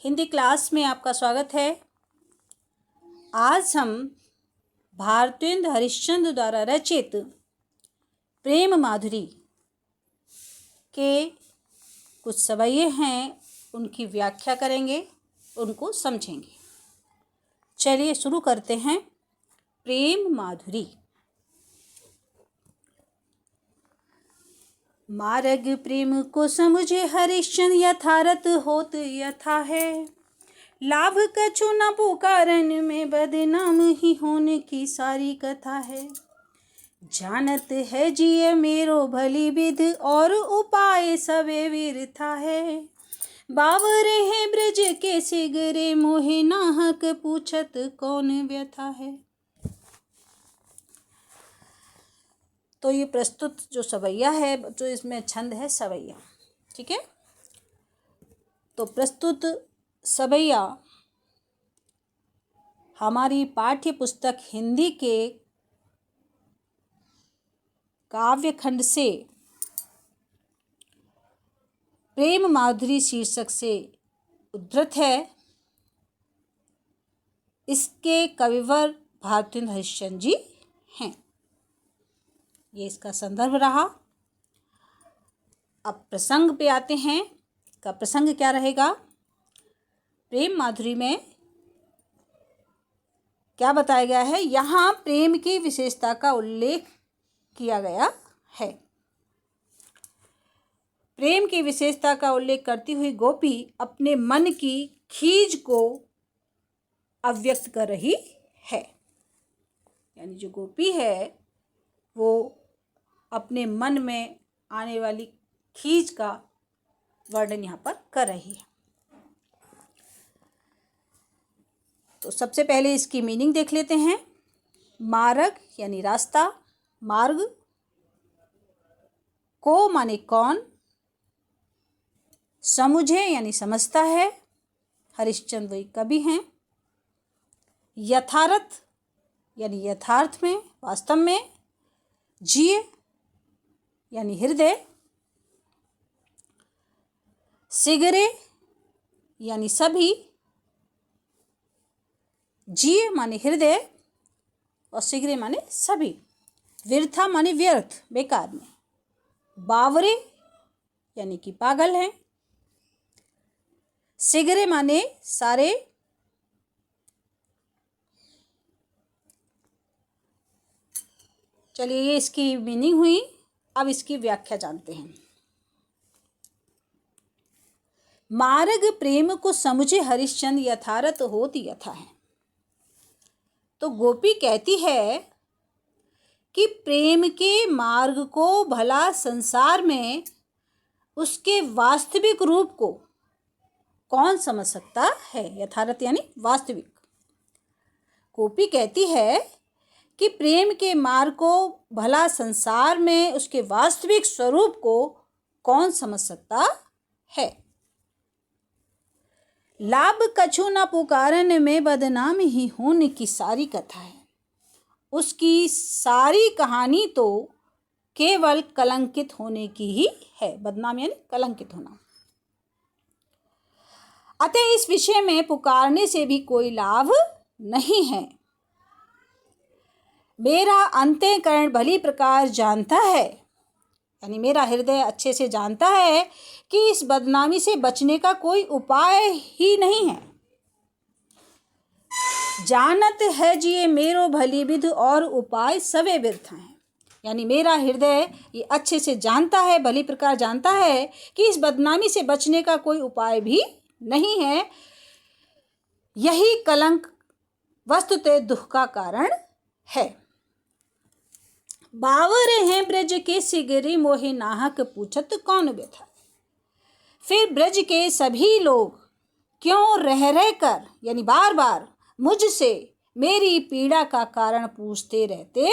Hindi class में आपका स्वागत है। आज हम भारतेंदु हरिश्चंद्र द्वारा रचित प्रेम माधुरी के कुछ सवैये हैं, उनकी व्याख्या करेंगे, उनको समझेंगे। चलिए शुरू करते हैं। प्रेम माधुरी। मार्ग प्रेम को समझे हरिश्चंद्र, यथारथ होत यथा है। लाभ कछु न पुकारन में, बदनाम ही होने की सारी कथा है। जानत है जिय मेरो भली विध, और उपाय सबे व्यर्था है। बावरे हैं ब्रज के सिगरे, मोहे नाहक पूछत कौन व्यथा है। तो ये प्रस्तुत जो सवैया है, जो इसमें छंद है सवैया, ठीक है। तो प्रस्तुत सवैया हमारी पाठ्य पुस्तक हिंदी के काव्य खंड से प्रेम माधुरी शीर्षक से उद्धृत है। इसके कविवर भारतेंदु हरिश्चंद्र जी हैं। ये इसका संदर्भ रहा। अब प्रसंग पे आते हैं। का प्रसंग क्या रहेगा? प्रेम माधुरी में क्या बताया गया है? यहाँ प्रेम की विशेषता का उल्लेख किया गया है। प्रेम की विशेषता का उल्लेख करती हुई गोपी अपने मन की खीज को अव्यक्त कर रही है। यानी जो गोपी है वो अपने मन में आने वाली खीज का वर्णन यहाँ पर कर रही है। तो सबसे पहले इसकी मीनिंग देख लेते हैं। मार्ग यानी रास्ता, मार्ग, को माने कौन, समुझे यानी समझता है, हरिश्चंद्र वही कवि हैं। यथार्थ यानी यथार्थ में, वास्तव में। जिय यानी हृदय। सिगरे यानी सभी। जिय माने हृदय और सिगरे माने सभी। व्यर्था माने व्यर्थ, बेकार में। बावरे यानी कि पागल हैं। सिगरे माने सारे। चलिए ये इसकी मीनिंग हुई। अब इसकी व्याख्या जानते हैं। मार्ग प्रेम को समझे हरिश्चंद्र, यथारथ होत यथा है। तो गोपी कहती है कि प्रेम के मार्ग को भला संसार में उसके वास्तविक रूप को कौन समझ सकता है। यथारथ यानी वास्तविक। गोपी कहती है कि प्रेम के मार्ग को भला संसार में उसके वास्तविक स्वरूप को कौन समझ सकता है। लाभ कछु न पुकारन में, बदनाम ही होने की सारी कथा है। उसकी सारी कहानी तो केवल कलंकित होने की ही है। बदनाम यानी कलंकित होना। अतः इस विषय में पुकारने से भी कोई लाभ नहीं है। मेरा अंतःकरण भली प्रकार जानता है, यानी मेरा हृदय अच्छे से जानता है कि इस बदनामी से बचने का कोई उपाय ही नहीं है। जानत है जिये मेरो भली विध, और उपाय सवे व्यर्थ हैं। यानी मेरा हृदय ये अच्छे से जानता है, भली प्रकार जानता है कि इस बदनामी से बचने का कोई उपाय भी नहीं है। यही कलंक वस्तुतः दुख का कारण है। बावरे हैं ब्रज के सिगरे, मोहे नाहक पूछत कौन व्यथा। फिर ब्रज के सभी लोग क्यों रह कर यानी बार बार मुझसे मेरी पीड़ा का कारण पूछते रहते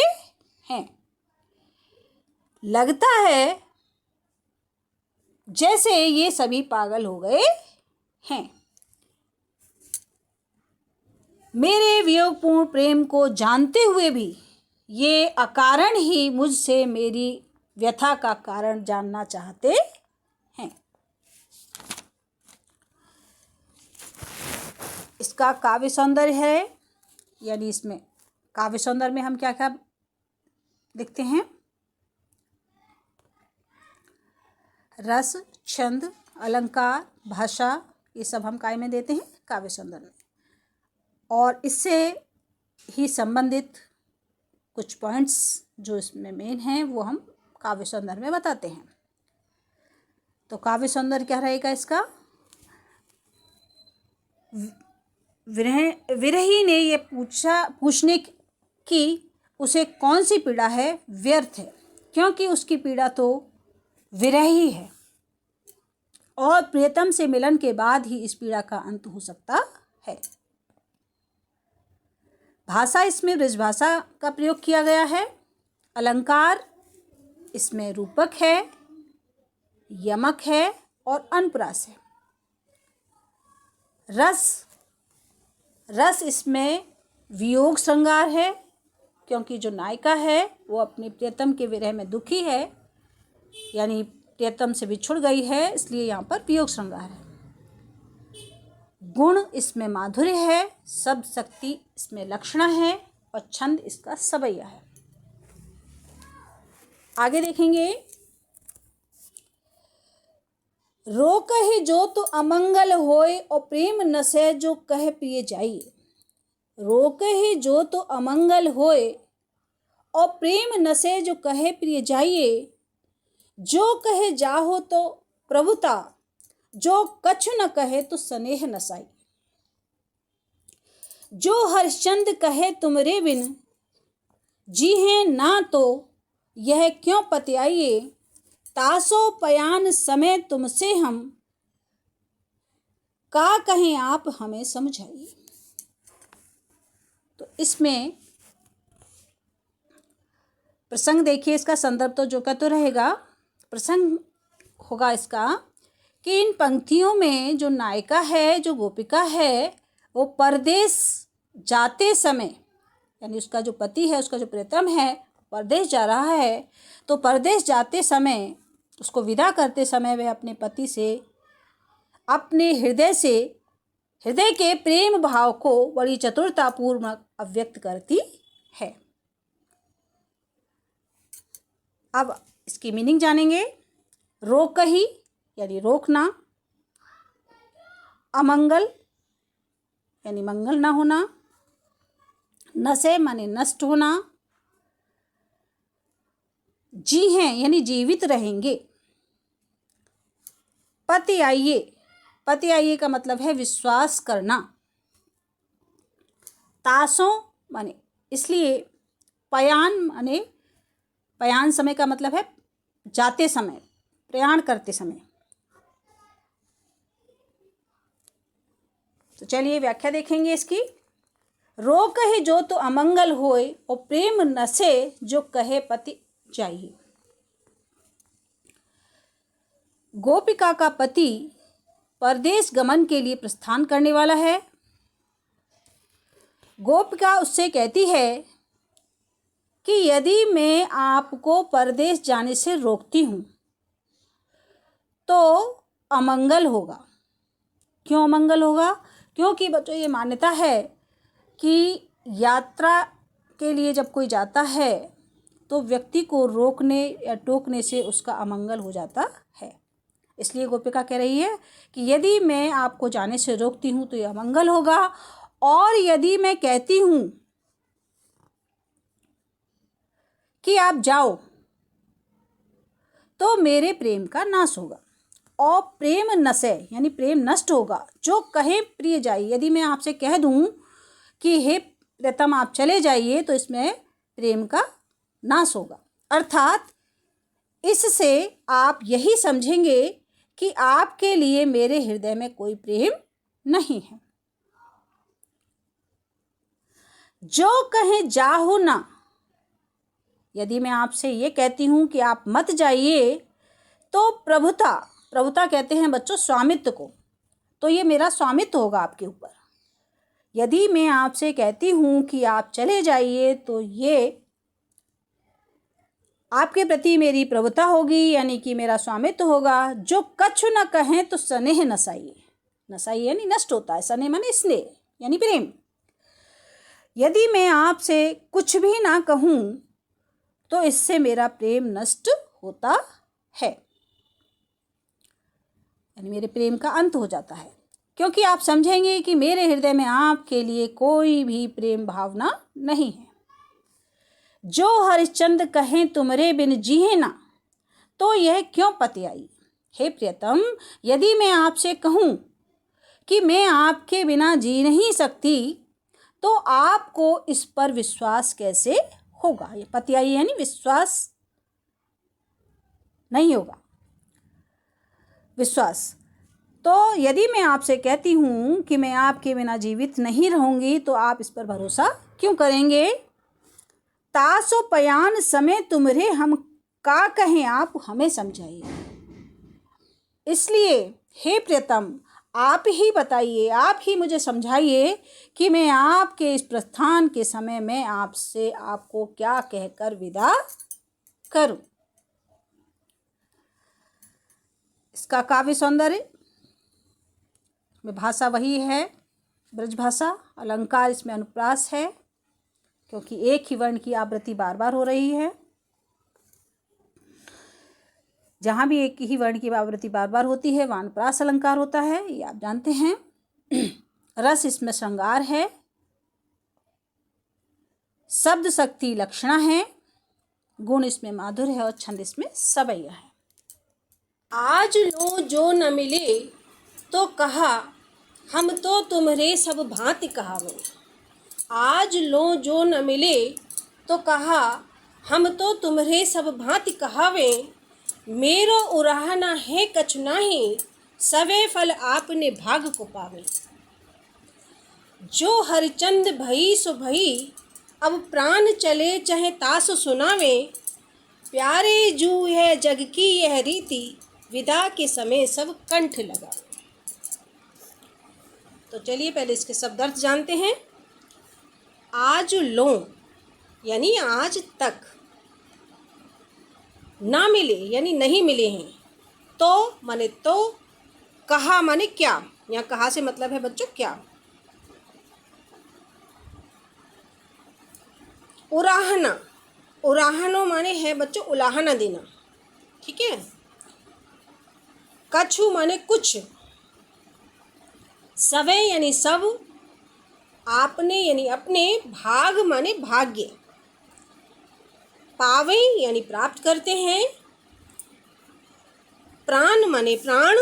हैं। लगता है जैसे ये सभी पागल हो गए हैं। मेरे वियोगपूर्ण प्रेम को जानते हुए भी ये अकारण ही मुझसे मेरी व्यथा का कारण जानना चाहते हैं। इसका काव्य सौंदर्य है, यानी इसमें काव्य सौंदर्य में हम क्या क्या देखते हैं? रस, छंद, अलंकार, भाषा, ये सब हम काय में देते हैं? काव्य सौंदर्य में। और इससे ही संबंधित कुछ पॉइंट्स जो इसमें मेन हैं वो हम काव्य सौंदर्य में बताते हैं। तो काव्य सौंदर्य क्या रहेगा इसका? विरही ने ये पूछने की उसे कौन सी पीड़ा है व्यर्थ है, क्योंकि उसकी पीड़ा तो विरही है और प्रियतम से मिलन के बाद ही इस पीड़ा का अंत हो सकता है। भाषा, इसमें ब्रजभाषा का प्रयोग किया गया है। अलंकार, इसमें रूपक है, यमक है और अनुप्रास है। रस इसमें वियोग श्रृंगार है, क्योंकि जो नायिका है वो अपने प्रियतम के विरह में दुखी है, यानी प्रियतम से बिछुड़ गई है, इसलिए यहाँ पर वियोग श्रृंगार है। गुण, इसमें माधुर्य है। शब्द शक्ति, इसमें लक्षणा है और छंद इसका सवैया है। आगे देखेंगे। रो कहे जो तो अमंगल होए और प्रेम नसे जो कहे प्रिय जाइए। रो कहे जो तो अमंगल होए और प्रेम नसे जो कहे प्रिय जाइए। जो कहे जाहो तो प्रभुता, जो कछु न कहे तो स्नेह नसाई। जो हरिश्चंद्र कहे तुमरे बिन जी हैं ना, तो यह क्यों पतियाइए। तासो पयान समय तुमसे हम, का कहें आप हमें समझाइए। तो इसमें प्रसंग देखिए, इसका संदर्भ तो जो का तो रहेगा। प्रसंग होगा इसका कि इन पंक्तियों में जो नायिका है, जो गोपिका है, वो परदेश जाते समय, यानी उसका जो पति है, उसका जो प्रियतम है, परदेश जा रहा है, तो परदेश जाते समय, उसको विदा करते समय वह अपने पति से अपने हृदय के प्रेम भाव को बड़ी चतुरतापूर्वक अभिव्यक्त करती है। अब इसकी मीनिंग जानेंगे। रोकही यानी रोकना, अमंगल यानी मंगल ना होना, नशे माने नष्ट होना, जी हैं यानी जीवित रहेंगे, पति आइए का मतलब है विश्वास करना, तासों माने इसलिए, पयान माने पयान समय का मतलब है जाते समय, प्रयाण करते समय। तो चलिए व्याख्या देखेंगे इसकी। रो कहे जो तो अमंगल होए और प्रेम नसे जो कहे पति जाइए। गोपिका का पति परदेश गमन के लिए प्रस्थान करने वाला है। गोपिका उससे कहती है कि यदि मैं आपको परदेश जाने से रोकती हूँ तो अमंगल होगा। क्यों अमंगल होगा? क्योंकि बच्चों ये मान्यता है कि यात्रा के लिए जब कोई जाता है तो व्यक्ति को रोकने या टोकने से उसका अमंगल हो जाता है। इसलिए गोपिका कह रही है कि यदि मैं आपको जाने से रोकती हूँ तो यह अमंगल होगा, और यदि मैं कहती हूँ कि आप जाओ तो मेरे प्रेम का नाश होगा और प्रेम नशे यानी प्रेम नष्ट होगा। जो कहे प्रिय जाइए, यदि मैं आपसे कह दूं कि हे प्रियतम आप चले जाइए तो इसमें प्रेम का नाश होगा, अर्थात इससे आप यही समझेंगे कि आपके लिए मेरे हृदय में कोई प्रेम नहीं है। जो कहे जाहो ना, यदि मैं आपसे ये कहती हूँ कि आप मत जाइए तो प्रभुता कहते हैं बच्चों स्वामित्व को, तो ये मेरा स्वामित्व होगा आपके ऊपर। यदि मैं आपसे कहती हूँ कि आप चले जाइए तो ये आपके प्रति मेरी प्रभुता होगी, यानी कि मेरा स्वामित्व होगा। जो कछु न कहें तो स्नेह नसाइए, नसाइए यानी नष्ट होता है, स्नेह माने स्नेह यानी प्रेम। यदि मैं आपसे कुछ भी ना कहूँ तो इससे मेरा प्रेम नष्ट होता है, यानी मेरे प्रेम का अंत हो जाता है, क्योंकि आप समझेंगे कि मेरे हृदय में आपके लिए कोई भी प्रेम भावना नहीं है। जो हरिश्चंद्र कहें तुमरे बिन जीहे ना, तो यह क्यों पति आई। हे प्रियतम, यदि मैं आपसे कहूँ कि मैं आपके बिना जी नहीं सकती, तो आपको इस पर विश्वास कैसे होगा। ये पति आई यानी विश्वास नहीं होगा, विश्वास। तो यदि मैं आपसे कहती हूँ कि मैं आपके बिना जीवित नहीं रहूँगी, तो आप इस पर भरोसा क्यों करेंगे। तासो पयान समय तुम्हरे हम का कहें, आप हमें समझाइए। इसलिए हे प्रियतम, आप ही बताइए, आप ही मुझे समझाइए कि मैं आपके इस प्रस्थान के समय में आपसे आपको क्या कहकर विदा करूं। इसका काव्य सौंदर्य में भाषा वही है, ब्रज भाषा। अलंकार इसमें अनुप्रास है, क्योंकि एक ही वर्ण की आवृत्ति बार बार हो रही है। जहाँ भी एक ही वर्ण की आवृत्ति बार बार होती है वहाँ अनुप्रास अलंकार होता है, ये आप जानते हैं। रस इसमें श्रृंगार है, शब्द शक्ति लक्षणा है, गुण इसमें माधुर्य है और छंद इसमें सवैया है। आज लो जो न मिले तो कहा हम तो तुम्हरे सब भांति कहावें। आज लो जो न मिले तो कहा हम तो तुम्हरे सब भांति कहावें। मेरो उराहना है कछु नाही, सवे फल आपने भाग को पावे। जो हरिचंद भई सो भई, अब प्राण चले चाहे तास सुनावे। प्यारे जू है जग की यह रीति, विदा के समय सब कंठ लगा। तो चलिए पहले इसके शब्द अर्थ जानते हैं। आज लो यानी आज तक, ना मिले यानी नहीं मिले हैं, तो माने तो, कहा माने क्या। यहाँ कहा से मतलब है बच्चों क्या। उराहना, उराहनो माने है बच्चों उलाहना देना, ठीक है। कछु माने कुछ, सवे यानी सब, आपने यानी अपने, भाग माने भाग्य, पावे यानी प्राप्त करते हैं, प्राण माने प्राण,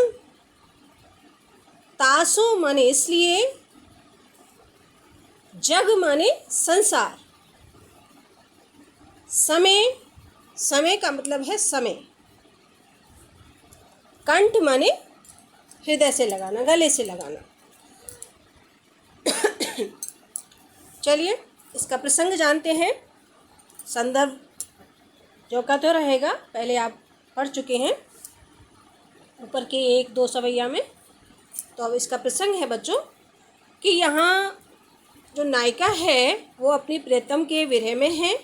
तासो माने इसलिए, जग माने संसार, समय, समय का मतलब है समय, कंठ माने हृदय से लगाना, गले से लगाना। चलिए इसका प्रसंग जानते हैं। संदर्भ जो का तो रहेगा, पहले आप पढ़ चुके हैं ऊपर के 1-2 सवैया में। तो अब इसका प्रसंग है बच्चों कि यहाँ जो नायिका है वो अपनी प्रियतम के विरह में है,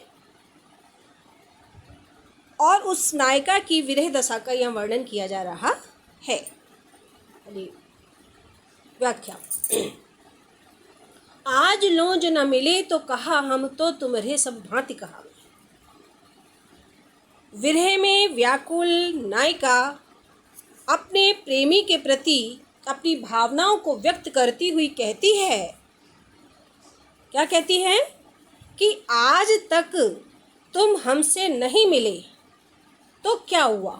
और उस नायिका की विरह दशा का यह वर्णन किया जा रहा है। व्याख्या। आज लोज न मिले तो कहा हम तो तुम्हरे सब भांति कहा। विरह में व्याकुल नायिका अपने प्रेमी के प्रति अपनी भावनाओं को व्यक्त करती हुई कहती है, क्या कहती है कि आज तक तुम हमसे नहीं मिले तो क्या हुआ।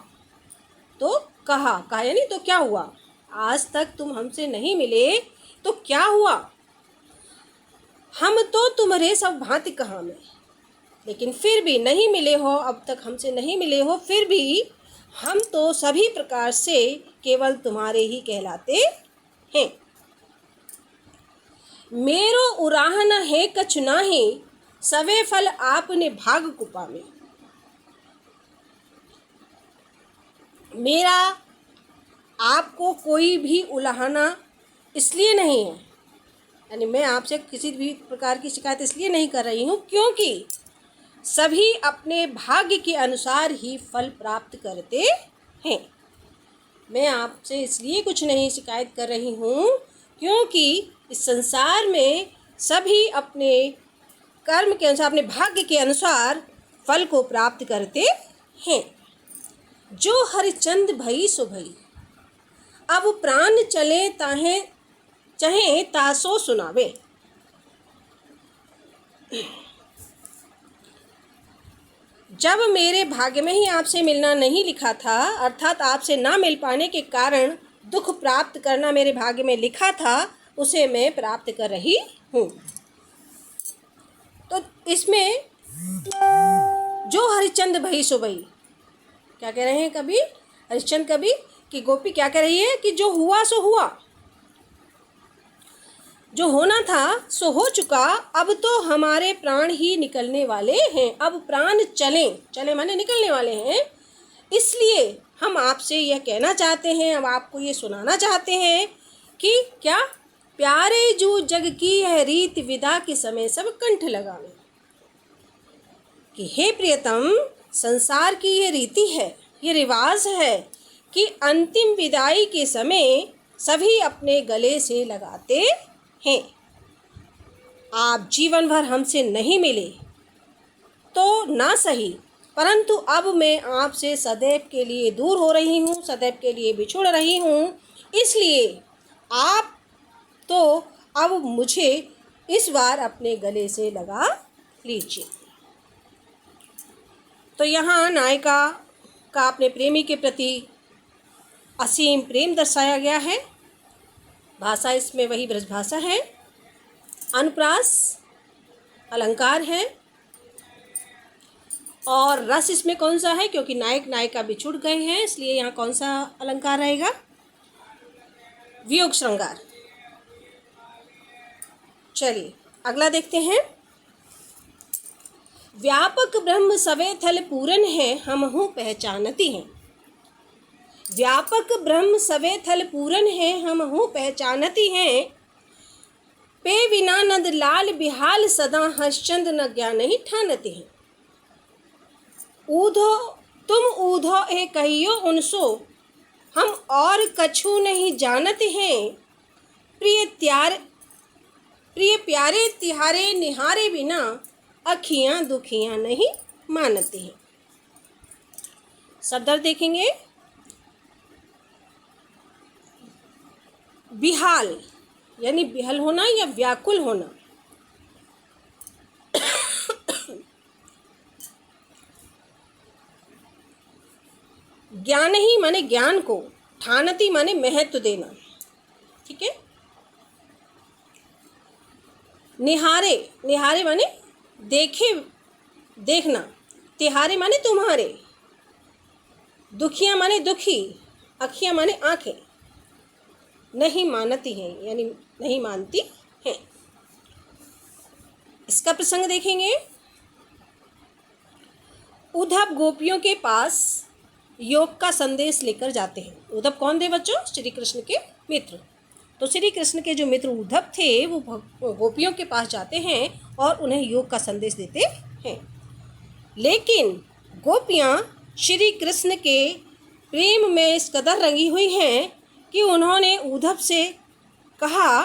तो कहा यानी तो क्या हुआ, आज तक तुम हमसे नहीं मिले तो क्या हुआ। हम तो तुम्हारे सब भांति कहा में, लेकिन फिर भी नहीं मिले हो, अब तक हमसे नहीं मिले हो, फिर भी हम तो सभी प्रकार से केवल तुम्हारे ही कहलाते हैं। मेरो उराहन है कछु नाहि, सवे फल आपने भाग कुपा में। मेरा आपको कोई भी उलाहना इसलिए नहीं है, यानी मैं आपसे किसी भी प्रकार की शिकायत इसलिए नहीं कर रही हूँ क्योंकि सभी अपने भाग्य के अनुसार ही फल प्राप्त करते हैं। मैं आपसे इसलिए कुछ नहीं शिकायत कर रही हूँ क्योंकि इस संसार में सभी अपने कर्म के अनुसार, अपने भाग्य के अनुसार फल को प्राप्त करते हैं। जो हरिचंद भई सो भई, अब प्राण चले ताहे चाहे तासो सुनावे। जब मेरे भाग्य में ही आपसे मिलना नहीं लिखा था, अर्थात आपसे ना मिल पाने के कारण दुख प्राप्त करना मेरे भाग्य में लिखा था, उसे मैं प्राप्त कर रही हूँ। तो इसमें जो हरिश्चंद्र भई सो भई, क्या कह रहे हैं कबीर, हरिश्चंद्र कबीर कि गोपी क्या कह रही है कि जो हुआ सो हुआ, जो होना था सो हो चुका, अब तो हमारे प्राण ही निकलने वाले हैं। अब प्राण चले माने निकलने वाले हैं। इसलिए हम आपसे यह कहना चाहते हैं, अब आपको ये सुनाना चाहते हैं कि क्या, प्यारे जो जग की है रीत, विदा के समय सब कंठ लगावे। कि हे प्रियतम, संसार की ये रीति है, ये रिवाज है कि अंतिम विदाई के समय सभी अपने गले से लगाते हैं। आप जीवन भर हमसे नहीं मिले तो ना सही, परंतु अब मैं आपसे सदैव के लिए दूर हो रही हूँ, सदैव के लिए बिछुड़ रही हूँ। इसलिए आप तो अब मुझे इस बार अपने गले से लगा लीजिए। तो यहाँ नायिका का अपने प्रेमी के प्रति असीम प्रेम दर्शाया गया है। भाषा इसमें वही ब्रज भाषा है, अनुप्रास अलंकार है, और रस इसमें कौन सा है, क्योंकि नायक नायिका बिछुड़ गए हैं, इसलिए यहाँ कौन सा अलंकार रहेगा, वियोग श्रृंगार। चलिए अगला देखते हैं। व्यापक ब्रह्म सवे थल पूरन है, हमहु पहचानती हैं। व्यापक ब्रह्म सवे थल पूरन है, हमहु पहचानती हैं। पे बिना नंद लाल बिहाल, सदा हर्षचंद न ज्ञान ही ठानती हैं। ऊधो तुम ऊधो ए कहियो उनसो, हम और कछु नहीं जानते हैं। प्रिय प्यारे तिहारे निहारे बिना, अखियाँ दुखियाँ नहीं मानती हैं। शब्द देखेंगे। बिहाल यानी बिहल होना या व्याकुल होना। ज्ञान ही माने ज्ञान को, ठानती माने महत्व देना। ठीक है। निहारे, निहारे माने देखे, देखना। तिहारे माने तुम्हारे। दुखियाँ माने दुखी। अखियाँ माने आंखें। नहीं मानती हैं यानी नहीं मानती हैं। इसका प्रसंग देखेंगे। उद्धव गोपियों के पास योग का संदेश लेकर जाते हैं। उद्धव कौन थे बच्चों? श्री कृष्ण के मित्र। तो श्री कृष्ण के जो मित्र उद्धव थे वो गोपियों के पास जाते हैं और उन्हें योग का संदेश देते हैं। लेकिन गोपियाँ श्री कृष्ण के प्रेम में इस कदर रंगी हुई हैं कि उन्होंने उद्धव से कहा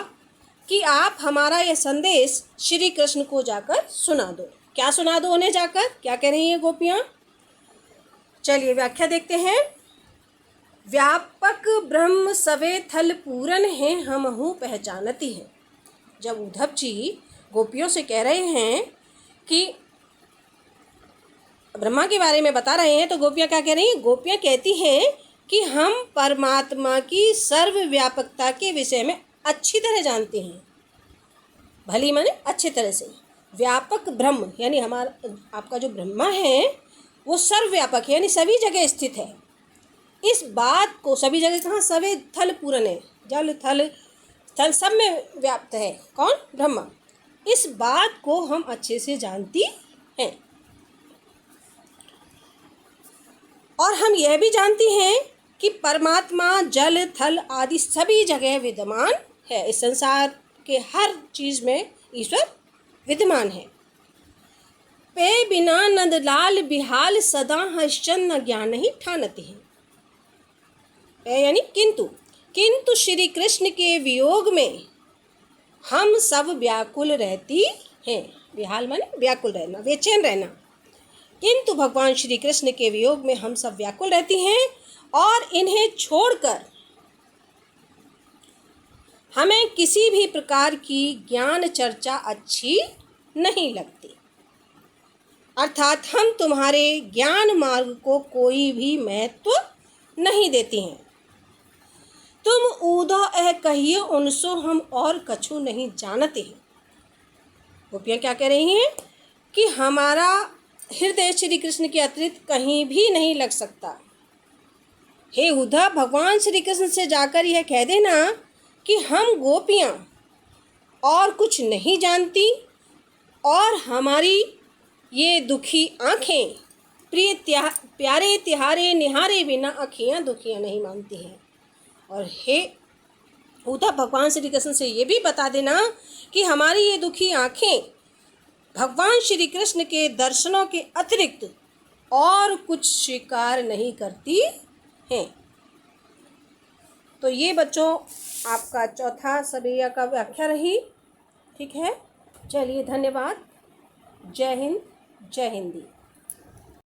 कि आप हमारा यह संदेश श्री कृष्ण को जाकर सुना दो। क्या सुना दो उन्हें जाकर? क्या कह रही हैं गोपियाँ? चलिए व्याख्या देखते हैं। व्यापक ब्रह्म सवे थल पूरन है, हमहु पहचानती है। जब उद्धव जी गोपियों से कह रहे हैं कि ब्रह्मा के बारे में बता रहे हैं, तो गोपियाँ क्या कह रही हैं? गोपियाँ कहती हैं कि हम परमात्मा की सर्वव्यापकता के विषय में अच्छी तरह जानते हैं। भली माने अच्छी तरह से। व्यापक ब्रह्म यानी हमारा आपका जो ब्रह्मा है वो सर्वव्यापक है यानी सभी जगह स्थित है। इस बात को सभी जगह कहाँ? सवे थल पूरन है, जल थल थल सब में व्याप्त है। कौन? ब्रह्मा। इस बात को हम अच्छे से जानती हैं और हम यह भी जानती हैं कि परमात्मा जल थल आदि सभी जगह विद्यमान है। इस संसार के हर चीज़ में ईश्वर विद्यमान है। पे बिना नंदलाल बिहाल, सदा हर्षचंद न ज्ञान ही ठानती है। पे यानी किंतु, किंतु श्री कृष्ण के वियोग में हम सब व्याकुल रहती हैं। विहाल माने व्याकुल रहना, बेचैन रहना। किंतु भगवान श्री कृष्ण के वियोग में हम सब व्याकुल रहती हैं और इन्हें छोड़कर हमें किसी भी प्रकार की ज्ञान चर्चा अच्छी नहीं लगती। अर्थात हम तुम्हारे ज्ञान मार्ग को कोई भी महत्व नहीं देती हैं। तुम ऊदा एह कहिए उनसो हम और कछु नहीं जानते हैं। गोपियाँ क्या कह रही हैं कि हमारा हृदय श्री कृष्ण के अतिरिक्त कहीं भी नहीं लग सकता। हे उद्धव, भगवान श्री कृष्ण से जाकर यह कह देना कि हम गोपियाँ और कुछ नहीं जानती और हमारी ये दुखी आँखें प्यारे तिहारे निहारे बिना अखियाँ दुखियाँ नहीं मानती हैं। और हे उद्धव, भगवान श्री कृष्ण से ये भी बता देना कि हमारी ये दुखी आँखें भगवान श्री कृष्ण के दर्शनों के अतिरिक्त और कुछ स्वीकार नहीं करती हैं। तो ये बच्चों आपका चौथा सबैया का व्याख्या रही। ठीक है, चलिए धन्यवाद। जय हिंद, जय हिंदी।